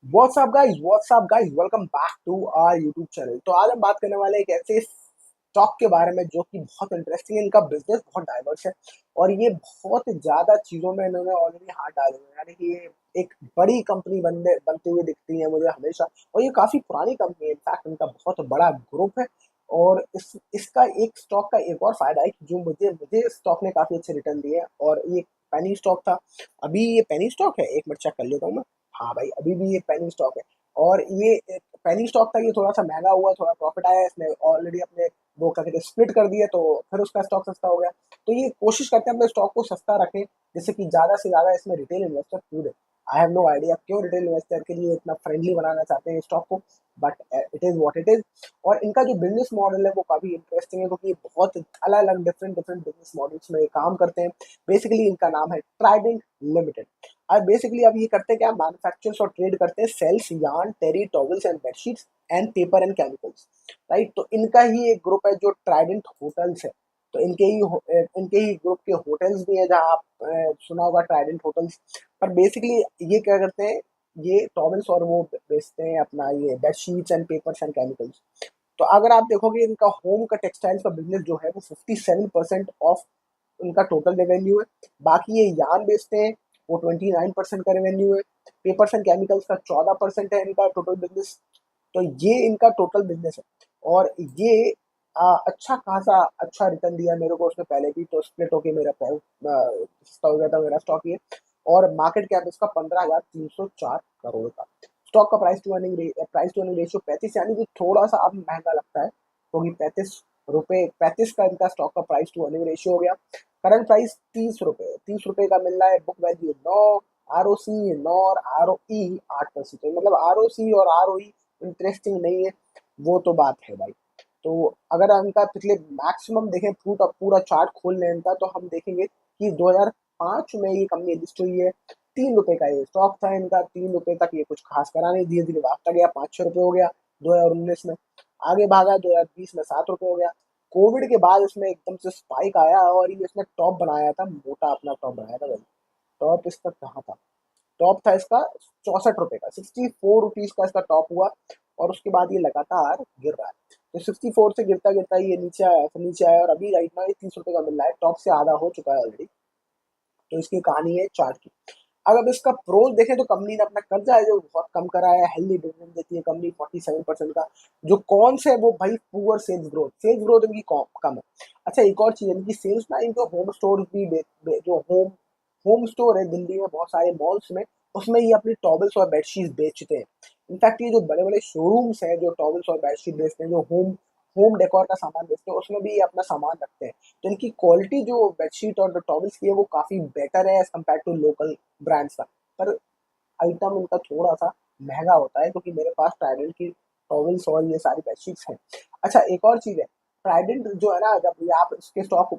WhatsApp guys, welcome back to our YouTube channel. तो आज हम बात करने वाले हैं एक ऐसे स्टॉक के बारे में जो कि बहुत इंटरेस्टिंग है। इनका बिजनेस बहुत डाइवर्स है और ये बहुत ज़्यादा चीज़ों में इन्होंने ऑलरेडी हाथ डाले हुए हैं। यानी कि ये एक बड़ी कंपनी बनते हुए दिखती है मुझे हमेशा, और ये काफ़ी पुरानी कंपनी है। इनफैक्ट इनका बहुत बड़ा ग्रुप है। और इसका एक स्टॉक का एक और फायदा है कि जो मुझे मुझे स्टॉक ने काफ़ी अच्छे रिटर्न दिए हैं। और ये पेनी स्टॉक था। अभी ये पेनी स्टॉक है, एक मिनट चेक कर लेता हूँ मैं। हाँ भाई, अभी भी ये पेनी स्टॉक है। और ये पेनी स्टॉक था, ये थोड़ा सा महंगा हुआ, थोड़ा प्रॉफिट आया, इसने ऑलरेडी अपने वो क्या कहते हैं स्प्लिट कर दिया, तो फिर उसका स्टॉक सस्ता हो गया। तो ये कोशिश करते हैं अपने स्टॉक को सस्ता रखें, जिससे कि ज़्यादा से ज़्यादा इसमें रिटेल इन्वेस्टर कूदे। आई हैव नो आइडिया क्यों रिटेल इन्वेस्टर के लिए इतना फ्रेंडली बनाना चाहते हैं स्टॉक को, but it is what it is. और इनका जो बिजनेस मॉडल है वो काफ़ी इंटरेस्टिंग है, क्योंकि बहुत अलग अलग डिफरेंट डिफरेंट बिजनेस मॉडल्स में ये काम करते हैं। बेसिकली इनका नाम है ट्राइडेंट लिमिटेड। और बेसिकली अब ये करते हैं क्या, मैन्युफैक्चर्स और ट्रेड करते हैं sales, yarn, terry, towels and bedsheets and paper and chemicals. Right, तो इनका ही एक ग्रुप है जो ट्राइडेंट होटल्स है। तो इनके ही ग्रुप के होटल्स भी हैं, जहाँ आप सुना होगा ट्राइडेंट होटल्स। पर बेसिकली ये क्या करते हैं, ये टॉवल्स और वो बेचते हैं अपना ये bedsheets and papers and chemicals. तो अगर आप देखोगे इनका होम का टेक्सटाइल्स का बिजनेस जो है वो 57% ऑफ उनका टोटल रेवेन्यू है। बाकी ये यार्न बेचते हैं, वो 29% का रेवेन्यू है। पेपर्स एंड केमिकल्स का 14% है इनका टोटल बिजनेस। तो ये इनका टोटल बिजनेस है। और ये अच्छा खासा अच्छा रिटर्न दिया मेरे को उसने पहले भी, तो स्प्लिट होके मेरा सस्ता हो गया था मेरा स्टॉक ये। और मार्केट कैप इसका 15,304 करोड़ का। स्टॉक का प्राइस टू अर्निंग रेशियो 35, यानी कि थोड़ा सा अब महंगा लगता है, क्योंकि 35 का इनका स्टॉक का प्राइस टू अर्निंग रेशियो हो गया। करंट प्राइस 30 रुपये, 30 रुपये का मिल रहा है। बुक वैल्यू 9, आर ओ सी 9 और आर ओ ई 8%। मतलब आर ओ सी और आर ओ ई इंटरेस्टिंग नहीं है, वो तो बात है भाई। तो अगर इनका पिछले मैक्सिमम देखें, पूरा पूरा चार्ट खोल लें इनका, तो हम देखेंगे कि 2005 में ये कंपनी लिस्ट हुई है। 3 रुपए का ये स्टॉक था इनका। 3 रुपए तक ये कुछ खास करा नहीं, धीरे धीरे भागता गया, 5-6 रुपये हो गया 2019 में। आगे भागा 2020 में 7 रुपये हो गया। कोविड के बाद इसमें एकदम से स्पाइक आया और ये इसने टॉप बनाया था, मोटा अपना टॉप बनाया था भाई। टॉप इसका कहाँ था? टॉप था इसका 64 रुपये का, 64 रुपीज का इसका टॉप हुआ। और उसके बाद ये लगातार गिर रहा है। तो 64 से गिरता गिरता ये नीचे आया, फिर नीचे आया, और अभी राइट ना ये 30 रुपये का मिल रहा है। टॉप से आधा हो चुका है ऑलरेडी। तो इसकी कहानी है चार्ट की। अगर इसका प्रोज देखें तो कंपनी ने अपना कर्जा है जो बहुत कम करा है। हेल्दी डिविडेंड देती है कंपनी 47% का। जो कौन से है वो भाई, पुअर सेल्स ग्रोथ इनकी कम है। अच्छा, एक और चीज, इनकी सेल्स ना, इनके होम स्टोर भी जो होम होम स्टोर है दिल्ली में बहुत सारे मॉल्स में, उसमें ये अपनी टॉवल्स और बेडशीट बेचते हैं। इनफैक्ट ये जो बड़े बड़े शोरूम्स हैं जो टॉवल्स और बेडशीट बेचते हैं, जो होम होम डेकोर का सामान बेचते हैं, उसमें भी ये अपना सामान रखते हैं। तो इनकी क्वालिटी जो बेडशीट और टॉवल्स की है वो काफ़ी बेटर है as compare to local brands का। पर आइटम इनका थोड़ा-सा महँगा होता है, क्योंकि मेरे पास ट्राइडेंट की टॉवल्स और ये सारी बेडशीट्स हैं। अच्छा, एक और चीज़ है, ट्राइडेंट जो है ना, जब ये आप इसके स्टॉक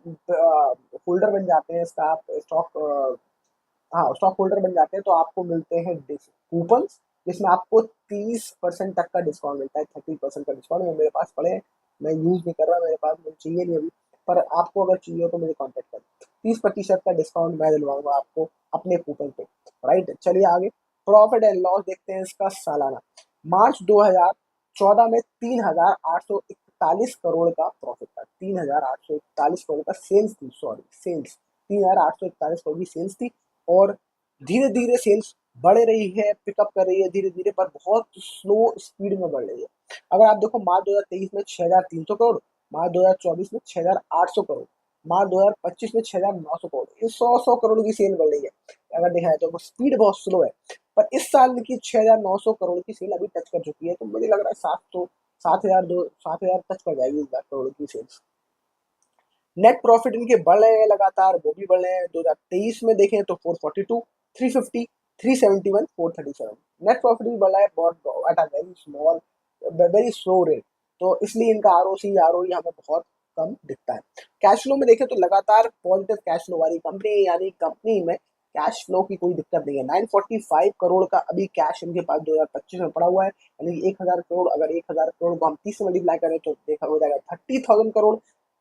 होल्डर बन जाते हैं, इसका आप हाँ, स्टॉक होल्डर बन जाते हैं, तो आपको मिलते हैं कूपन्स, जिसमें आपको 30% तक का डिस्काउंट मिलता है। 30% का डिस्काउंट मेरे पास पड़े हैं, मैं यूज़ नहीं कर रहा, मेरे पास मुझे चाहिए नहीं अभी। पर आपको अगर चाहिए हो तो मुझे कॉन्टेक्ट करें। 30% का डिस्काउंट मैं दिलवाऊंगा आपको अपने कूपन पे। राइट, चलिए आगे। प्रॉफिट एंड लॉस देखते हैं इसका सालाना। मार्च 2014 में 3,841 करोड़ का प्रॉफिट था। 3,841 करोड़ का सेल्स थी, सॉरी सेल्स, 3,841 करोड़ की सेल्स थी। और धीरे धीरे सेल्स बढ़ रही है, पिकअप कर रही है धीरे धीरे, पर बहुत स्लो स्पीड में बढ़ रही है। अगर आप देखो, मार्च 2023 में 6,300 करोड़, मार्च 2024 में 6,800 करोड़, मार्च 2025 में 6,900 करोड़, ये 100 करोड़ की सेल बढ़ रही है। अगर देखा जाए तो स्पीड बहुत स्लो है। पर इस साल की 6,900 करोड़ की सेल अभी टच कर चुकी है, तो मुझे लग रहा है 7,000 टच कर जाएगी इस बार करोड़ की सेल्स। नेट प्रॉफिट इनके बढ़ रहे हैं लगातार, वो भी बढ़ रहे हैं। 2023 में देखें तो 442, 350, 371, 437। नेट प्रॉफिट भी बढ़ रहा है बहुत at a very small, very slow rate. तो इसलिए इनका आरओई हमें बहुत कम दिखता है। कैश फ्लो में देखें तो लगातार पॉजिटिव कैश फ्लो वाली कंपनी है, यानी कंपनी में कैश फ्लो की कोई दिक्कत नहीं है। 945 करोड़ का अभी कैश इनके पास 2025 में पड़ा हुआ है। यानी 1,000 करोड़, अगर 1,000 करोड़ को हम 30 से मल्टीप्लाई करें तो देखा हो जाएगा 30,000 करोड़।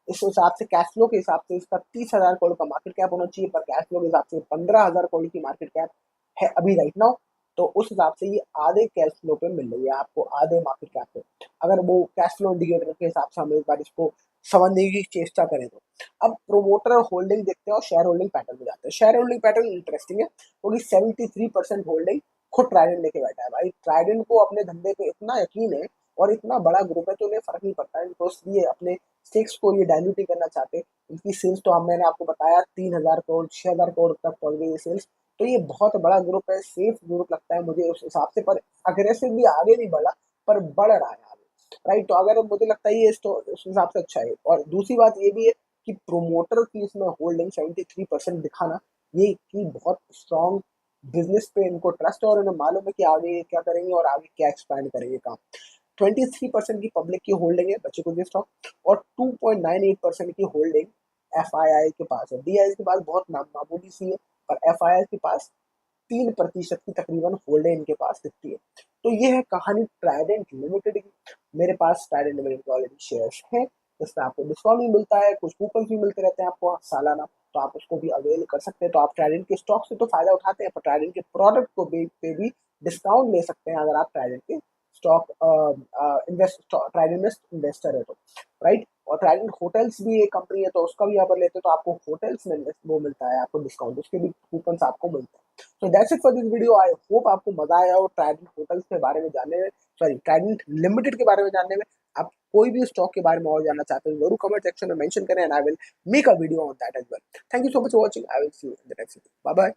इस हिसाब से कैश फ्लो के हिसाब से इसका 30,000 करोड़ का मार्केट कैप होना चाहिए, पर कैश फ्लो के हिसाब से 15,000 करोड़ की मार्केट कैप है अभी राइट नाउ। तो उस हिसाब से ये आधे कैश फ्लो पे मिल रही है आपको, आधे मार्केट कैप पे। अगर वो कैश फ्लो इंडिकेटर के हिसाब से हम एक बार इसको समझने की चेष्टा करें तो अब प्रोमोटर होल्डिंग देखते हैं और शेयर होल्डिंग पैटर्न में जाते हैं। शेयर होल्डिंग पैटर्न इंटरेस्टिंग है क्योंकि 73% होल्डिंग खुद ट्राइडेंट लेके बैठा है। भाई ट्राइडेंट को अपने धंधे पे इतना यकीन है और इतना बड़ा ग्रुप है तो उन्हें फर्क नहीं पड़ता है, तो इसलिए अपने स्टेक्स को ये डायल्यूट नहीं करना चाहते। इनकी सेल्स तो हम मैंने आपको बताया 3000 करोड़ 6000 करोड़ तक पहुंच गई ये सेल्स। तो ये बहुत बड़ा ग्रुप है, सेफ ग्रुप लगता है मुझे उस हिसाब से, पर अग्रेसिवली आगे नहीं बढ़ा, पर बढ़ रहा है आगे। राइट, तो अगर मुझे लगता है ये उस हिसाब से अच्छा है। और दूसरी बात ये भी है कि प्रोमोटर की इसमें होल्डिंग 73% दिखाना, ये की बहुत स्ट्रॉन्ग बिजनेस पे इनको ट्रस्ट है और उन्हें मालूम है कि आगे ये क्या करेंगे और आगे क्या एक्सपैंड करेंगे काम। 23% की पब्लिक की होल्डिंग है बच्चे को स्टॉक, और 2.98% की होल्डिंग एफ के पास है। डी के पास बहुत मामूली सी है, पर एफ के पास 3% की तकरीबन होल्डिंग इनके पास दिखती है। तो ये है कहानी ट्राइडेंट लिमिटेड की। मेरे पास ट्राइडेंट लिमिटेड के ऑलरेडी शेयर्स हैं, इसमें आपको डिस्काउंट भी मिलता है, कुछ कूपन भी मिलते रहते हैं आपको सालाना, तो आप उसको भी अवेल कर सकते हैं। तो आप ट्राइडेंट के स्टॉक से तो फायदा उठाते हैं, पर ट्राइडेंट के प्रोडक्ट को पे भी डिस्काउंट ले सकते हैं अगर आप ट्राइडेंट के स्टॉक ट्राइडेंट में इन्वेस्टर है तो। राइट, और ट्राइडेंट होटल्स भी एक कंपनी है, तो उसका भी अगर लेते हैं तो आपको होटल्स में वो मिलता है आपको डिस्काउंट, उसके भी कूपन आपको मिलते हैं। So that's it for this video. I hope आपको मजा आया हो ट्राइडेंट होटल्स के बारे में जानने में, सॉरी ट्राइडेंट लिमिटेड के बारे में जानने में। आप कोई भी स्टॉक के बारे में और जानना चाहते हैं जरूर कमेंट सेक्शन में मेंशन करें, and I will make a video on that as well. Thank you so much for watching. I will see you in the next video. Bye bye.